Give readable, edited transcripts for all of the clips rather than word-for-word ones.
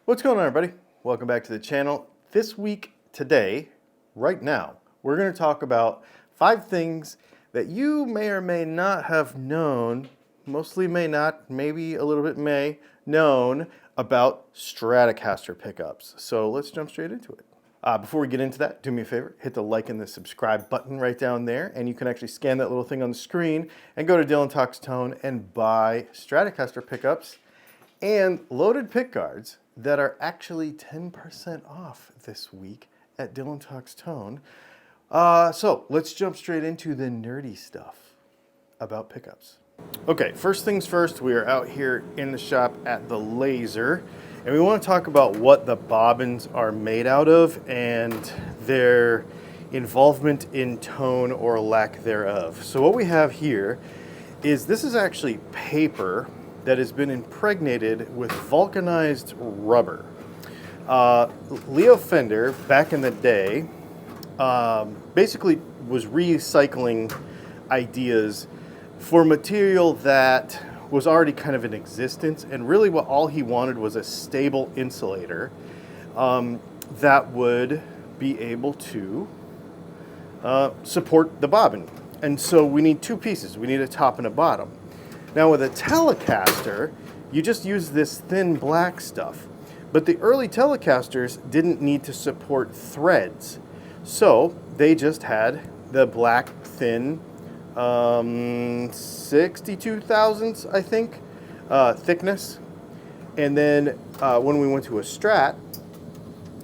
What's going on, everybody? Welcome back to the channel. This week, today, right now, we're going to talk about 5 things that you may or may not have known, mostly may not, maybe a little bit may, known about Stratocaster pickups. So let's jump straight into it. Before we get into that, do me a favor, hit the like and the subscribe button right down there, and you can actually scan that little thing on the screen and go to DylanTalksTone and buy Stratocaster pickups and loaded pickguards that are actually 10% off this week at DylanTalksTone. So let's jump straight into the nerdy stuff about pickups. Okay, first things first, we are out here in the shop at the Laser, and we want to talk about what the bobbins are made out of and their involvement in tone or lack thereof. So what we have here is this is actually paper that has been impregnated with vulcanized rubber. Leo Fender, back in the day, basically was recycling ideas for material that was already kind of in existence, and really what all he wanted was a stable insulator that would be able to support the bobbin. And so we need 2 pieces. We need a top and a bottom. Now with a Telecaster, you just use this thin black stuff. But the early Telecasters didn't need to support threads. So they just had the black thin 62 thousandths, I think, thickness. And then when we went to a Strat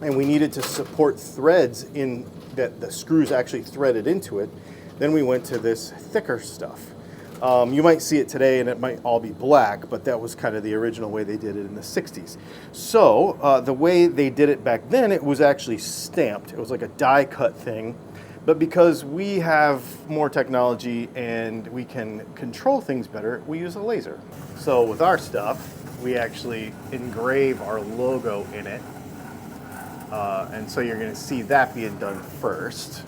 and we needed to support threads in that the screws actually threaded into it, then we went to this thicker stuff. You might see it today and it might all be black, but that was kind of the original way they did it in the 60s. So the way they did it back then, it was actually stamped. It was like a die cut thing. But because we have more technology and we can control things better, we use a laser. So with our stuff, we actually engrave our logo in it. And so you're gonna see that being done first.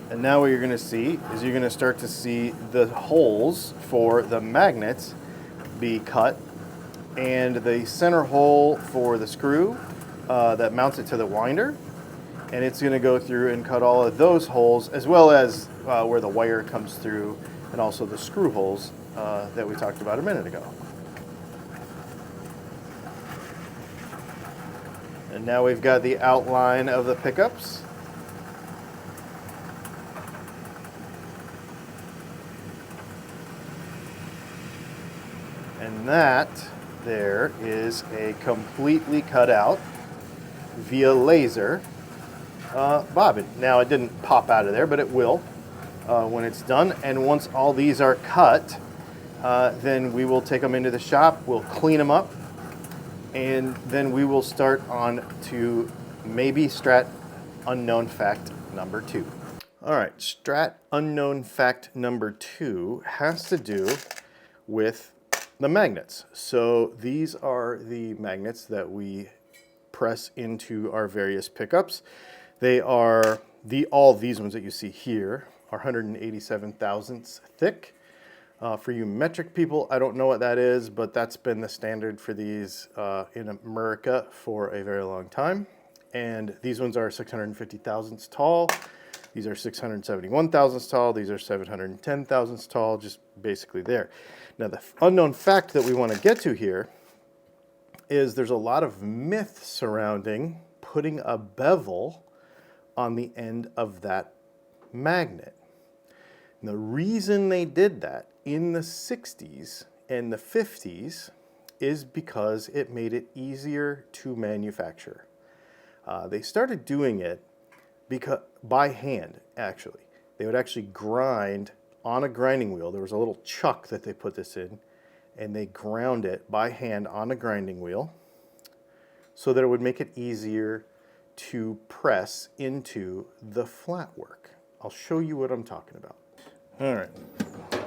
And now what you're going to see is you're going to start to see the holes for the magnets be cut, and the center hole for the screw that mounts it to the winder, and it's going to go through and cut all of those holes, as well as where the wire comes through, and also the screw holes that we talked about a minute ago. And now we've got the outline of the pickups. And that there is a completely cut out via laser bobbin. Now it didn't pop out of there, but it will when it's done. And once all these are cut, then we will take them into the shop, we'll clean them up, and then we will start on to maybe Strat unknown fact number 2. All right, Strat unknown fact number 2 has to do with the magnets. So these are the magnets that we press into our various pickups. They are all these ones that you see here are 187 thousandths thick. For you metric people, I don't know what that is, but that's been the standard for these in America for a very long time. And these ones are 650 thousandths tall. These are 671 thousandths tall. These are 710 thousandths tall, just basically there. Now, the unknown fact that we want to get to here is there's a lot of myth surrounding putting a bevel on the end of that magnet. And the reason they did that in the 60s and the 50s is because it made it easier to manufacture. They started doing it by hand, actually. They would actually grind on a grinding wheel. There was a little chuck that they put this in, and they ground it by hand on a grinding wheel so that it would make it easier to press into the flat work. I'll show you what I'm talking about. All right,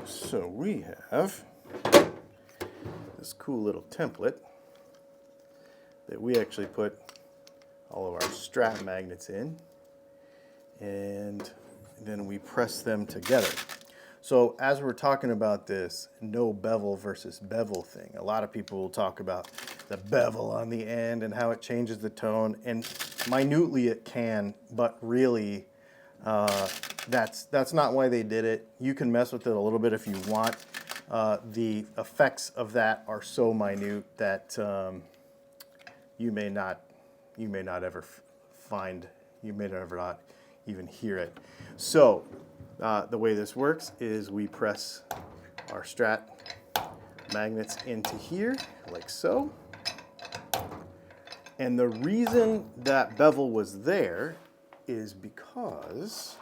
so we have this cool little template that we actually put all of our Strat magnets in, and then we press them together. So as we're talking about this no bevel versus bevel thing, a lot of people will talk about the bevel on the end and how it changes the tone, and minutely it can, but really that's not why they did it. You can mess with it a little bit if you want. The effects of that are so minute that you may not ever find, you may never not even hear it. So the way this works is we press our Strat magnets into here like so. And the reason that bevel was there is because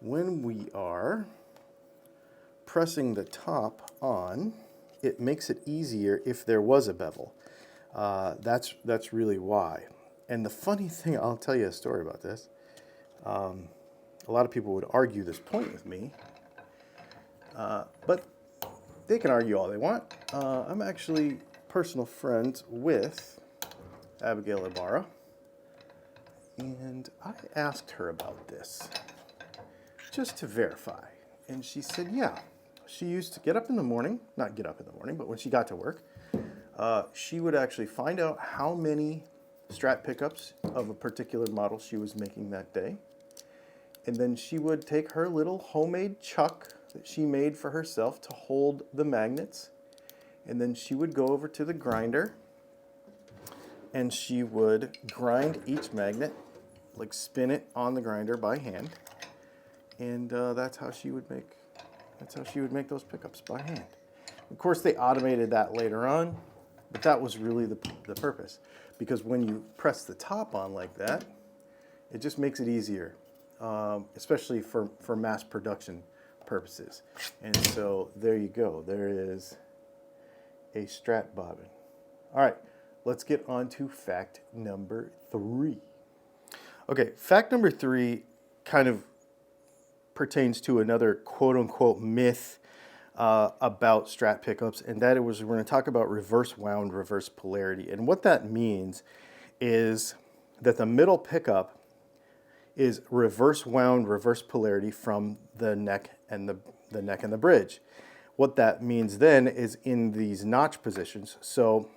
when we are pressing the top on, it makes it easier if there was a bevel. That's really why. And the funny thing, I'll tell you a story about this. A lot of people would argue this point with me, but they can argue all they want. I'm actually personal friends with Abigail Ibarra, and I asked her about this just to verify. And she said, yeah, she used to get up in the morning, not get up in the morning, but when she got to work, she would actually find out how many Strat pickups of a particular model she was making that day. And then she would take her little homemade chuck that she made for herself to hold the magnets. And then she would go over to the grinder and she would grind each magnet, like spin it on the grinder by hand. And that's how she would make those pickups by hand. Of course, they automated that later on, but that was really the purpose. Because when you press the top on like that, it just makes it easier, especially for mass production purposes. And so there you go. There is a Strat bobbin. All right, let's get on to fact number 3. Okay, fact number 3 kind of pertains to another quote-unquote myth about Strat pickups, and that we're going to talk about reverse wound, reverse polarity. And what that means is that the middle pickup is reverse wound, reverse polarity from the neck and the bridge. What that means then is in these notch positions. So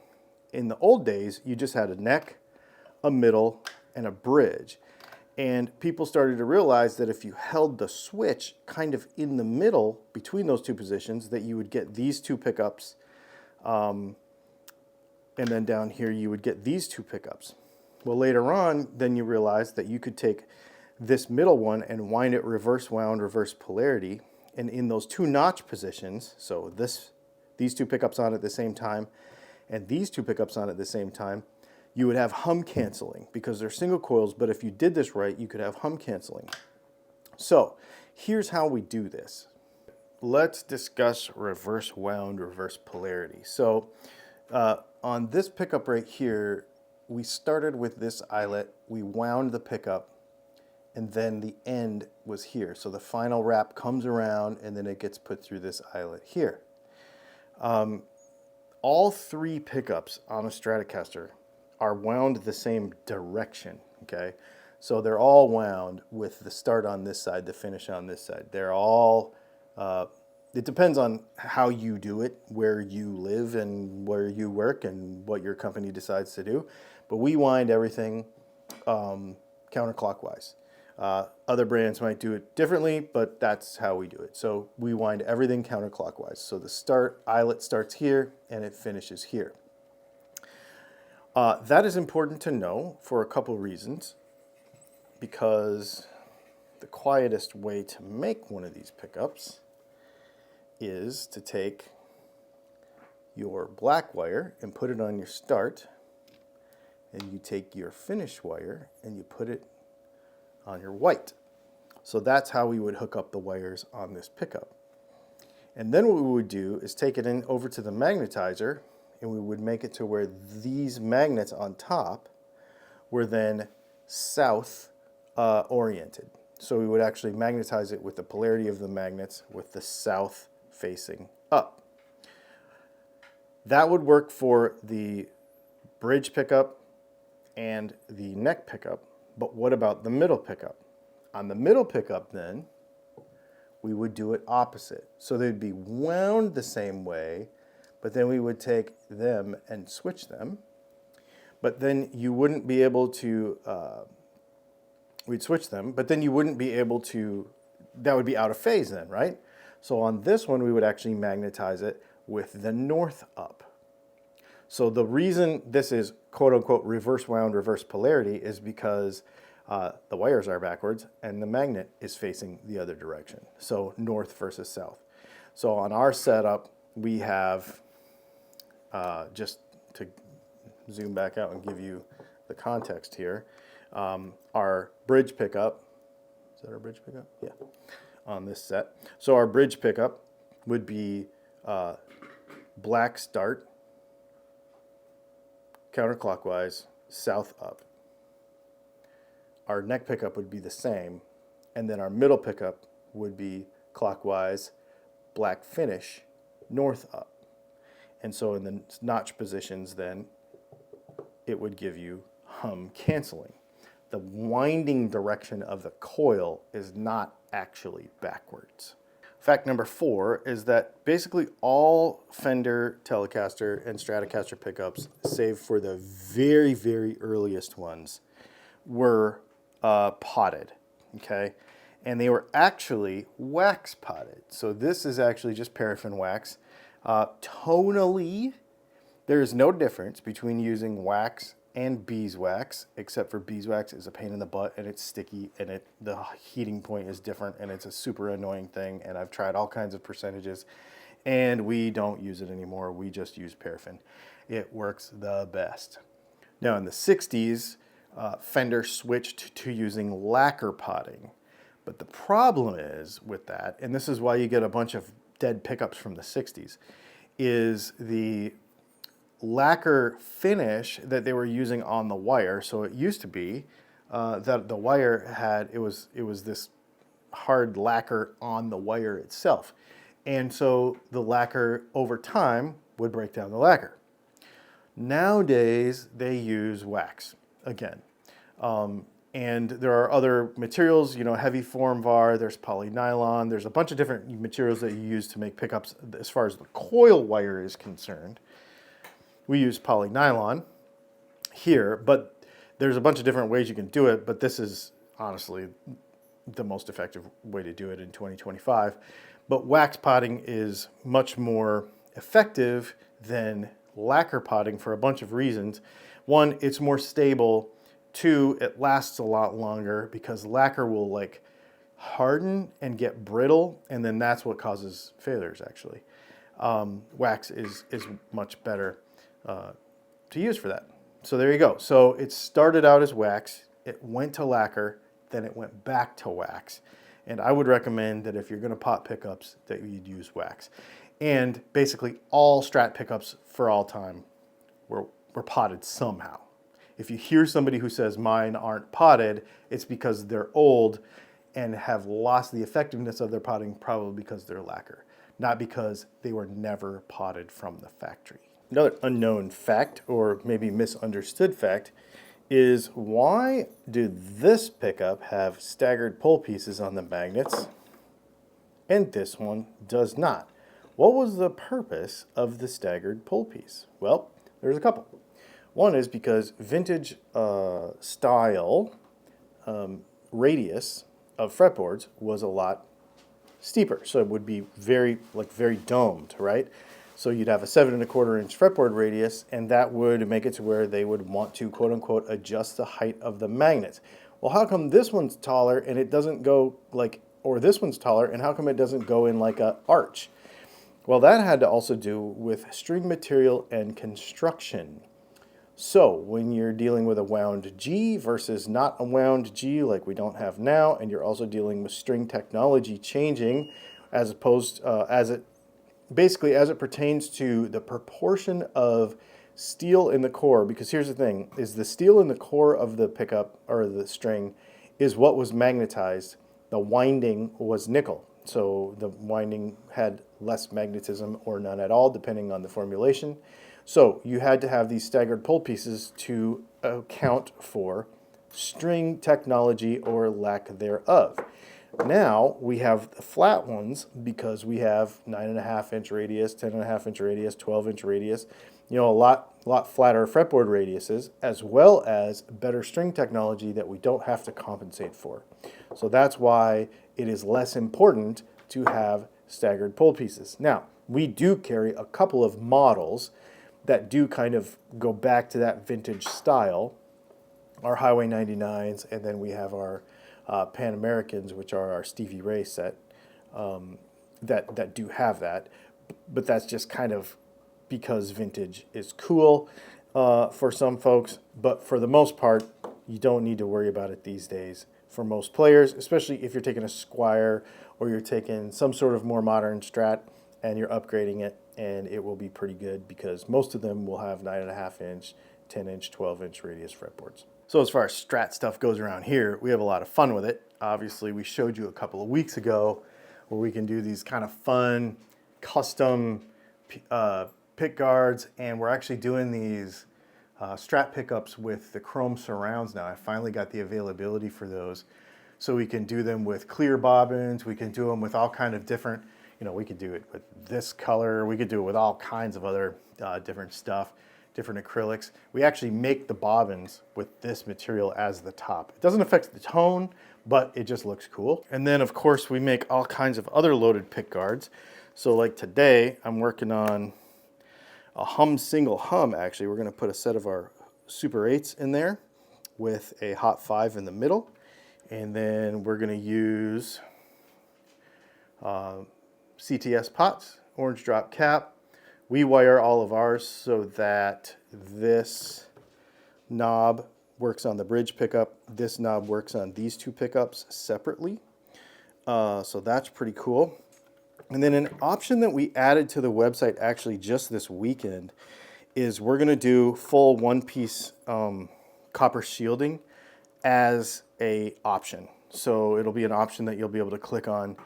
in the old days, you just had a neck, a middle, and a bridge. And people started to realize that if you held the switch kind of in the middle between those two positions, that you would get these two pickups. And then down here, you would get these two pickups. Well, later on, then you realized that you could take this middle one and wind it reverse wound, reverse polarity. And in those two notch positions, so these two pickups on at the same time and these two pickups on at the same time, you would have hum canceling because they're single coils, but if you did this right, you could have hum canceling. So here's how we do this. Let's discuss reverse wound, reverse polarity. So on this pickup right here, we started with this eyelet, we wound the pickup, and then the end was here. So the final wrap comes around and then it gets put through this eyelet here. All 3 pickups on a Stratocaster are wound the same direction, okay? So they're all wound with the start on this side, the finish on this side. They're all, it depends on how you do it, where you live and where you work and what your company decides to do. But we wind everything counterclockwise. Other brands might do it differently, but that's how we do it. So we wind everything counterclockwise. So the eyelet starts here and it finishes here. That is important to know for a couple reasons, because the quietest way to make one of these pickups is to take your black wire and put it on your start, and you take your finish wire and you put it on your white. So that's how we would hook up the wires on this pickup. And then what we would do is take it in over to the magnetizer, and we would make it to where these magnets on top were then south oriented. So we would actually magnetize it with the polarity of the magnets with the south facing up. That would work for the bridge pickup and the neck pickup, but what about the middle pickup? On the middle pickup then, we would do it opposite. So they'd be wound the same way, but then we would take them and switch them. But then you wouldn't be able to, we'd switch them, but then you wouldn't be able to, that would be out of phase then, right? So on this one, we would actually magnetize it with the north up. So the reason this is quote unquote reverse wound, reverse polarity is because the wires are backwards and the magnet is facing the other direction. So north versus south. So on our setup, we have, just to zoom back out and give you the context here, our bridge pickup, is that our bridge pickup? Yeah, on this set. So our bridge pickup would be black start, counterclockwise, south up. Our neck pickup would be the same, and then our middle pickup would be clockwise, black finish, north up. And so in the notch positions then, it would give you hum canceling. The winding direction of the coil is not actually backwards. Fact number 4 is that basically all Fender, Telecaster, and Stratocaster pickups, save for the very, very earliest ones, were potted, okay? And they were actually wax potted. So this is actually just paraffin wax. Tonally, there is no difference between using wax and beeswax, except for beeswax is a pain in the butt and it's sticky and the heating point is different and it's a super annoying thing, and I've tried all kinds of percentages and we don't use it anymore. We just use paraffin. It works the best. Now in the 60s, Fender switched to using lacquer potting. But the problem is with that, and this is why you get a bunch of dead pickups from the 60s, is the lacquer finish that they were using on the wire. So it used to be that the wire had, it was this hard lacquer on the wire itself. And so the lacquer over time would break down the lacquer. Nowadays, they use wax again. And there are other materials, you know, heavy form var, there's polynylon, there's a bunch of different materials that you use to make pickups as far as the coil wire is concerned. We use polynylon here, but there's a bunch of different ways you can do it, but this is honestly the most effective way to do it in 2025. But wax potting is much more effective than lacquer potting for a bunch of reasons. One, it's more stable. 2, it lasts a lot longer because lacquer will like harden and get brittle, and then that's what causes failures actually. Wax is much better to use for that. So there you go. So it started out as wax, it went to lacquer, then it went back to wax. And I would recommend that if you're going to pot pickups that you'd use wax. And basically all Strat pickups for all time were potted somehow. If you hear somebody who says mine aren't potted, it's because they're old and have lost the effectiveness of their potting, probably because they're lacquer, not because they were never potted from the factory. Another unknown fact, or maybe misunderstood fact, is why do this pickup have staggered pull pieces on the magnets and this one does not? What was the purpose of the staggered pull piece? Well, there's a couple. One is because vintage style radius of fretboards was a lot steeper. So it would be very domed, right? So you'd have a 7 1/4 inch fretboard radius, and that would make it to where they would want to quote unquote adjust the height of the magnets. Well, how come this one's taller and it doesn't go like, or this one's taller and how come it doesn't go in like a arch? Well, that had to also do with string material and construction. So when you're dealing with a wound G versus not a wound G like we don't have now, and you're also dealing with string technology changing as opposed as it pertains to the proportion of steel in the core, because here's the thing, is the steel in the core of the pickup or the string is what was magnetized. The winding was nickel. So the winding had less magnetism or none at all, depending on the formulation. So you had to have these staggered pull pieces to account for string technology or lack thereof. Now we have the flat ones because we have 9.5-inch radius, 10.5-inch radius, 12-inch radius, you know, a lot flatter fretboard radiuses, as well as better string technology that we don't have to compensate for. So that's why it is less important to have staggered pull pieces. Now, we do carry a couple of models that do kind of go back to that vintage style, our Highway 99s, and then we have our Pan Americans, which are our Stevie Ray set, that do have that. But that's just kind of because vintage is cool for some folks. But for the most part, you don't need to worry about it these days for most players, especially if you're taking a Squire or you're taking some sort of more modern Strat and you're upgrading it, and it will be pretty good because most of them will have 9.5-inch, 10-inch, 12-inch radius fretboards. So as far as Strat stuff goes around here, we have a lot of fun with it. Obviously, we showed you a couple of weeks ago where we can do these kind of fun custom pickguards, and we're actually doing these Strat pickups with the chrome surrounds now. I finally got the availability for those. So we can do them with clear bobbins, we can do them with all kind of different, you know, we could do it with this color, we could do it with all kinds of other different stuff, different acrylics. We actually make the bobbins with this material as the top. It doesn't affect the tone, but it just looks cool. And then of course we make all kinds of other loaded pickguards. So like today, I'm working on a single hum actually. We're gonna put a set of our Super 8s in there with a Hot 5 in the middle. And then we're gonna use CTS pots, orange drop cap. We wire all of ours so that this knob works on the bridge pickup. This knob works on these two pickups separately. So that's pretty cool. And then an option that we added to the website actually just this weekend is we're going to do full one-piece copper shielding as a option. So it'll be an option that you'll be able to click on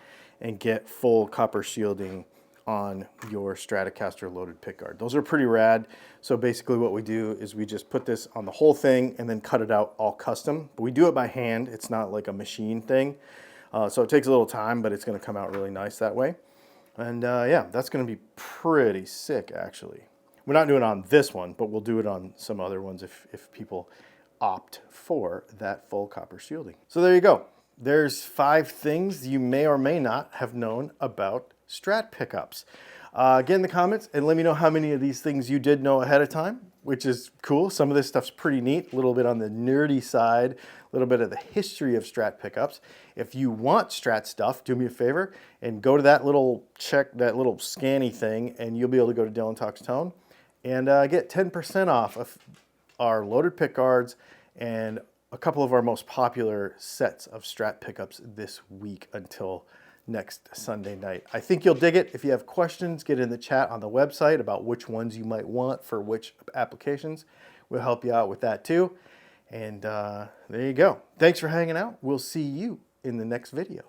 and get full copper shielding on your Stratocaster loaded pickguard. Those are pretty rad. So basically what we do is we just put this on the whole thing and then cut it out all custom. But we do it by hand. It's not like a machine thing. So it takes a little time, but it's going to come out really nice that way. And yeah, that's going to be pretty sick, actually. We're not doing it on this one, but we'll do it on some other ones if people opt for that full copper shielding. So there you go. There's 5 things you may or may not have known about Strat pickups. Get in the comments and let me know how many of these things you did know ahead of time, which is cool. Some of this stuff's pretty neat, a little bit on the nerdy side, a little bit of the history of Strat pickups. If you want Strat stuff, do me a favor and go to that little scanny thing, and you'll be able to go to DylanTalksTone and get 10% off of our loaded pickguards and a couple of our most popular sets of Strat pickups this week until next Sunday night. I think you'll dig it. If you have questions, get in the chat on the website about which ones you might want for which applications. We'll help you out with that too. And there you go. Thanks for hanging out. We'll see you in the next video.